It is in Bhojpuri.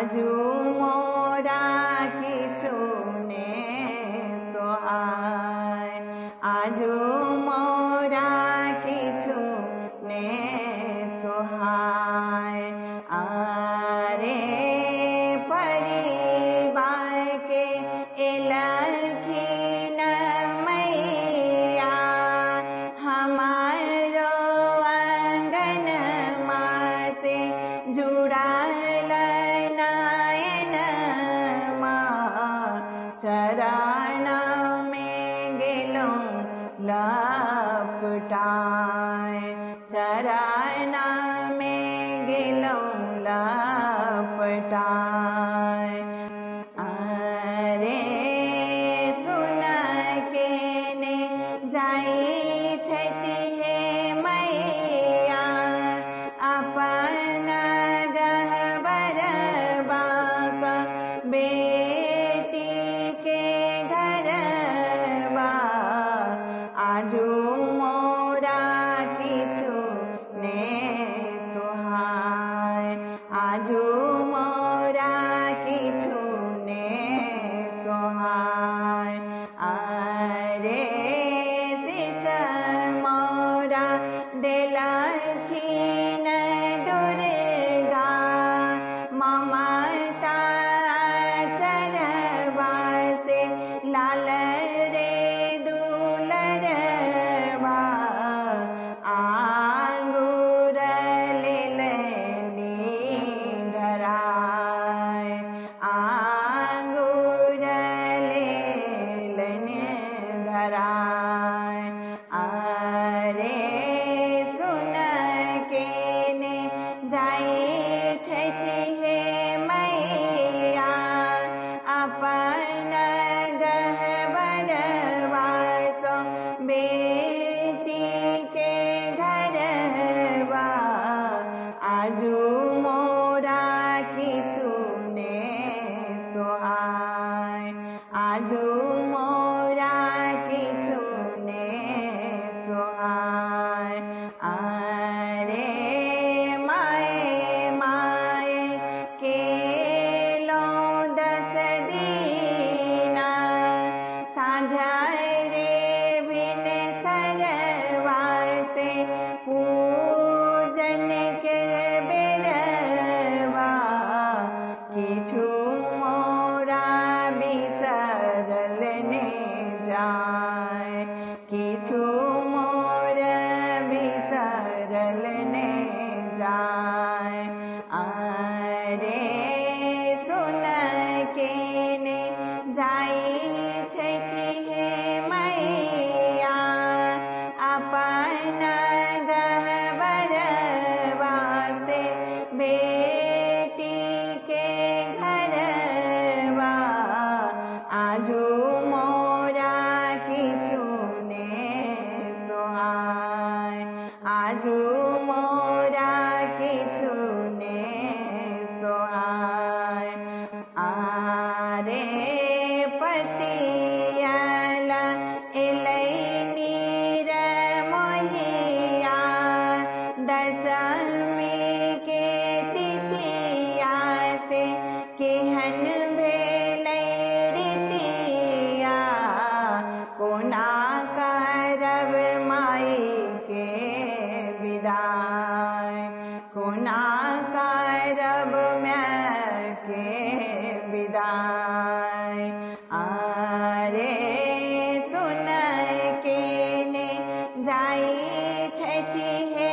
आजू मोरा किछु ने सोहाय आजू मोरा किछु ने सोहाय आरे परिवार के एलखिन मैया हमारो आंगन माँ से जुड़ल नयन माँ चरण में गेलौं लपटाय चरण में गेलौं लपटाय अरे सुन के ने जाई छथि हे मैया अपन गहबर बास बेटी के घर बा आजू मोरा किछु ने सोहाय आजू मोरा किछु ने सोहाय अरे शिष मोरा देलखिन दुर्गा ममता चरवा से लाल रे दुलरवा आंगुर लेलनी धराय आंगुर लेलनी धराय अरे सुन के ने जाई छथि हे मैया अपन गहबर वास बेटी के घरवा आजू मोरा किछु ने सोहाय आजू मोरा किछु ने सोहाय अरे माए माए केलौं 10 दिन साझा रे बिन सरवा से पूजन के बेरवा किछु मोरा बिसरल ने जाय किछु मोर बिसरल ने जाय अरे सुन के ने जाई छथि हे मैया अपन गहबर वासे बेटी के घरवा आजू मोरा किछु ने सोहाय आजू मोरा किछु ने सोहाय आरे पतियाला एलैनी रे मोहिया दशमी के तिथिया से केहन भेलै रीतिया कोना करब माई के विदाय कोना करब माय के विदाय अरे सुन के ने जाई छथि हे